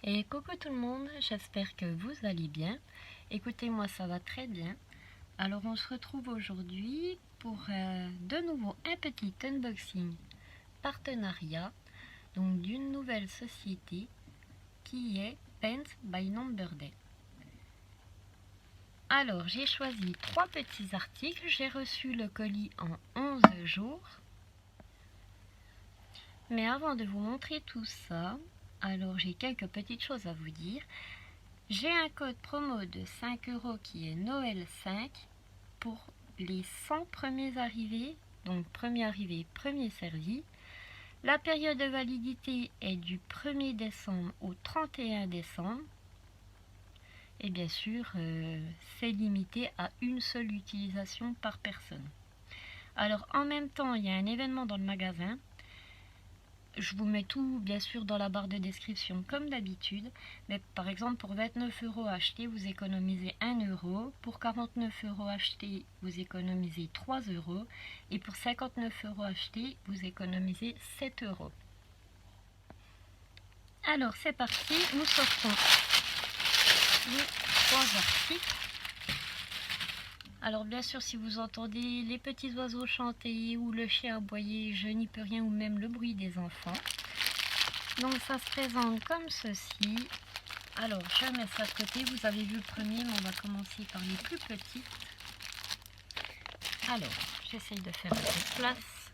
Et coucou tout le monde, j'espère que vous allez bien. Écoutez, moi ça va très bien. Alors on se retrouve aujourd'hui pour de nouveau un petit unboxing partenariat donc d'une nouvelle société qui est Pens by Numberday. Alors j'ai choisi 3 petits articles, j'ai reçu le colis en 11 jours. Mais avant de vous montrer tout ça, alors j'ai quelques petites choses à vous dire. J'ai un code promo de 5 € qui est Noël 5 pour les 100 premiers arrivés, donc premier arrivé, premier servi. La période de validité est du 1er décembre au 31 décembre. Et bien sûr, c'est limité à une seule utilisation par personne. Alors en même temps, il y a un événement dans le magasin. Je vous mets tout bien sûr dans la barre de description comme d'habitude, mais par exemple pour 29 € achetés vous économisez 1 €, pour 49 € achetés vous économisez 3 € et pour 59 € achetés vous économisez 7 €. Alors c'est parti, nous sortons les 3 articles. Alors bien sûr si vous entendez les petits oiseaux chanter ou le chien aboyer, je n'y peux rien, ou même le bruit des enfants. Donc ça se présente comme ceci. Alors je mets ça de côté, vous avez vu le premier, mais on va commencer par les plus petites. Alors j'essaye de faire un peu de place.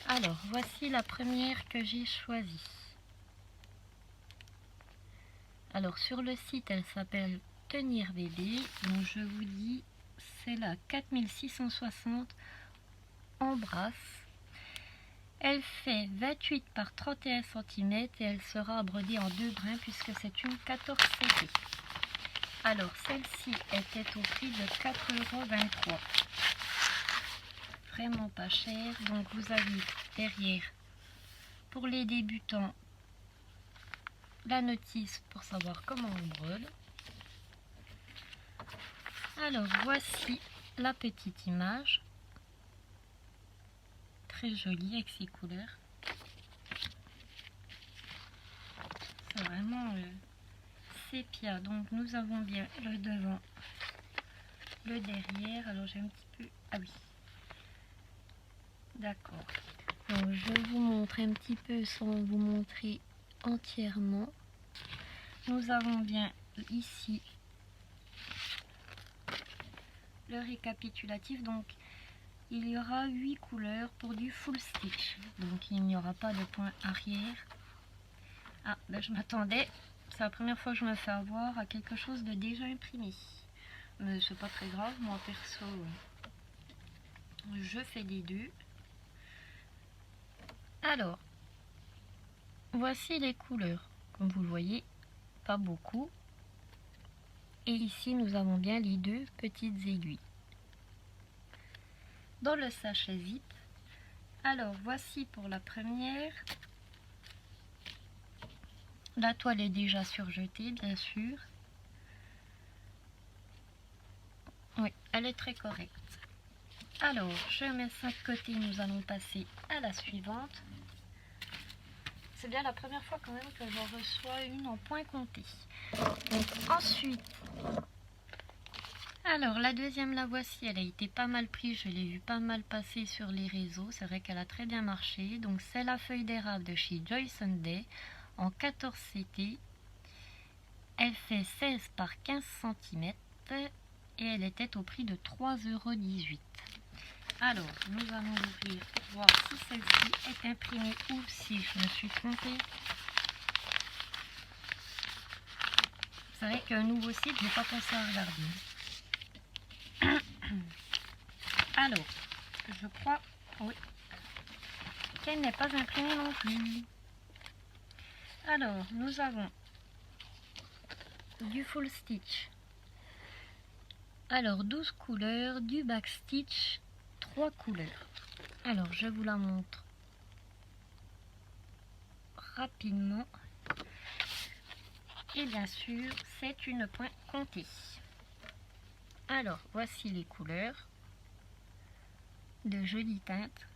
Alors voici la première que j'ai choisie. Alors sur le site elle s'appelle Tenir bébé, donc je vous dis c'est la 4660 en brasse. Elle fait 28 par 31 cm et elle sera brodée en 2 brins puisque c'est une 14 cm. Alors celle-ci était au prix de 4,23 €. Vraiment pas cher. Donc vous avez derrière pour les débutants la notice pour savoir comment on brode. Alors voici la petite image. Très jolie avec ses couleurs. C'est vraiment sépia. Donc nous avons bien le devant, le derrière. Alors j'ai un petit peu... Ah oui. D'accord. Donc je vous montre un petit peu sans vous montrer entièrement. Nous avons bien ici le récapitulatif. Donc il y aura 8 couleurs pour du full stitch. Donc il n'y aura pas de point arrière. Ah, ben je m'attendais, c'est la première fois que je me fais avoir à quelque chose de déjà imprimé. Mais c'est pas très grave, moi perso, je fais les deux. Alors, voici les couleurs. Comme vous le voyez, pas beaucoup. Et ici, nous avons bien les 2 petites aiguilles. Dans le sachet zip, alors voici pour la première. La toile est déjà surjetée, bien sûr. Oui, elle est très correcte. Alors, je mets ça de côté, nous allons passer à la suivante. C'est bien la première fois quand même que j'en reçois une en point compté. Donc ensuite, alors la deuxième la voici, elle a été pas mal prise, je l'ai vu pas mal passer sur les réseaux, c'est vrai qu'elle a très bien marché. Donc c'est la feuille d'érable de chez Joy Sunday en 14 CT. Elle fait 16 par 15 cm et elle était au prix de 3,18 €. Alors, nous allons ouvrir pour voir si celle-ci est imprimée ou si je me suis trompée. C'est vrai qu'un nouveau site, je n'ai pas pensé à regarder. Alors, je crois, oui, qu'elle n'est pas imprimée non plus. Alors, nous avons du full stitch. Alors, 12 couleurs, du back stitch, 3 couleurs. Alors, je vous la montre rapidement. Et bien sûr, c'est une point comptée. Alors, voici les couleurs. De jolies teintes.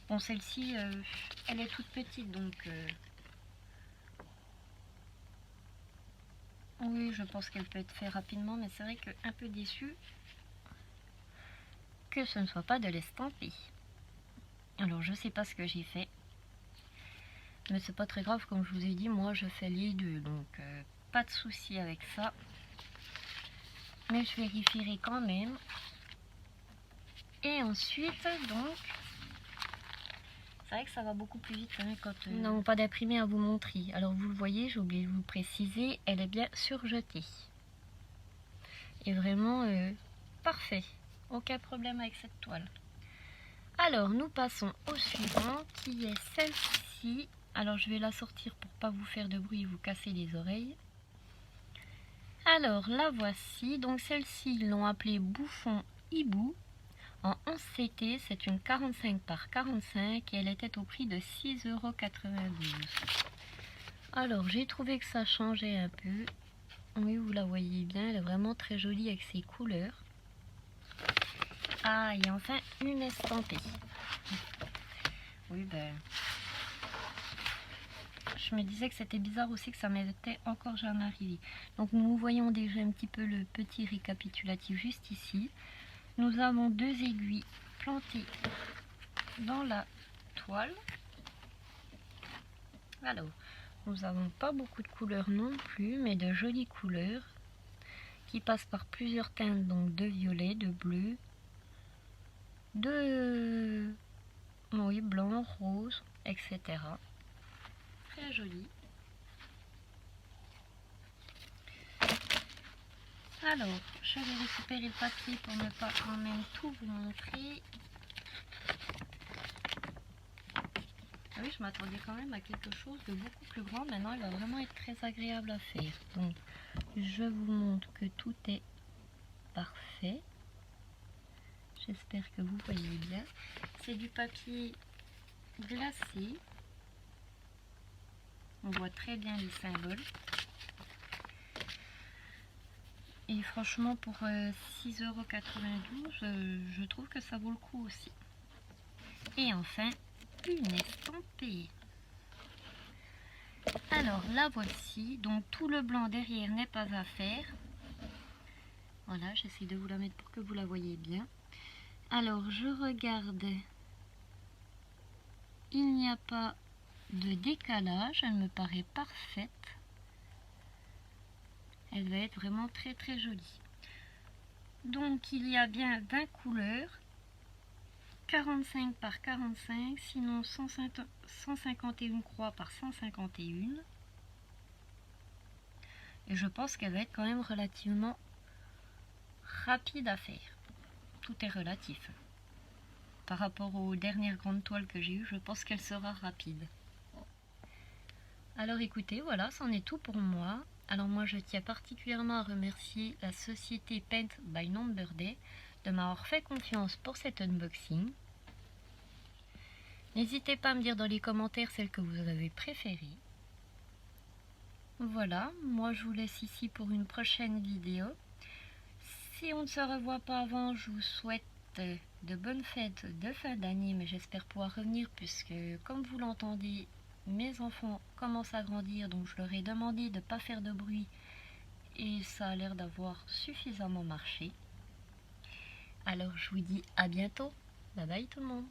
Bon, celle-ci, elle est toute petite, donc oui, je pense qu'elle peut être faite rapidement, mais c'est vrai que un peu déçue que ce ne soit pas de l'estampé. Alors je sais pas ce que j'ai fait, mais c'est pas très grave, comme je vous ai dit, moi je fais les deux, donc pas de souci avec ça. Mais je vérifierai quand même. Et ensuite, donc, c'est vrai que ça va beaucoup plus vite hein, quand nous n'avons pas d'imprimé à vous montrer. Alors vous le voyez, j'ai oublié de vous préciser, elle est bien surjetée. Et vraiment parfait. Aucun problème avec cette toile. Alors nous passons au suivant qui est celle-ci. Alors je vais la sortir pour pas vous faire de bruit et vous casser les oreilles. Alors la voici. Donc celle-ci ils l'ont appelée Bouffon Hibou. En 11 CT, c'est une 45 par 45 et elle était au prix de 6,92 €. Alors j'ai trouvé que ça changeait un peu. Oui, vous la voyez bien, elle est vraiment très jolie avec ses couleurs. Ah, et enfin une estampée. Oui, ben... je me disais que c'était bizarre aussi que ça m'était encore jamais arrivé. Donc nous voyons déjà un petit peu le petit récapitulatif juste ici. Nous avons deux aiguilles plantées dans la toile. Alors, nous n'avons pas beaucoup de couleurs non plus, mais de jolies couleurs qui passent par plusieurs teintes, donc de violet, de bleu, de oui, blanc, rose, etc. Très joli. Alors, je vais récupérer le papier pour ne pas quand même tout vous montrer. Ah oui, je m'attendais quand même à quelque chose de beaucoup plus grand. Maintenant, il va vraiment être très agréable à faire. Donc, je vous montre que tout est parfait. J'espère que vous voyez bien. C'est du papier glacé. On voit très bien les symboles. Et franchement, pour 6,92 €, je trouve que ça vaut le coup aussi. Et enfin, une estampée. Alors, la voici. Donc, tout le blanc derrière n'est pas à faire. Voilà, j'essaie de vous la mettre pour que vous la voyez bien. Alors, je regarde. Il n'y a pas de décalage. Elle me paraît parfaite. Elle va être vraiment très très jolie. Donc, il y a bien 20 couleurs. 45 par 45, sinon 151 croix par 151. Et je pense qu'elle va être quand même relativement rapide à faire. Tout est relatif. Par rapport aux dernières grandes toiles que j'ai eues, je pense qu'elle sera rapide. Alors écoutez, voilà, c'en est tout pour moi. Alors moi je tiens particulièrement à remercier la société Paint by Number Day de m'avoir fait confiance pour cet unboxing. N'hésitez pas à me dire dans les commentaires celle que vous avez préférée. Voilà, moi je vous laisse ici pour une prochaine vidéo. Si on ne se revoit pas avant, je vous souhaite de bonnes fêtes de fin d'année, mais j'espère pouvoir revenir puisque, comme vous l'entendez, mes enfants commencent à grandir, donc je leur ai demandé de ne pas faire de bruit et ça a l'air d'avoir suffisamment marché. Alors je vous dis à bientôt, bye bye tout le monde.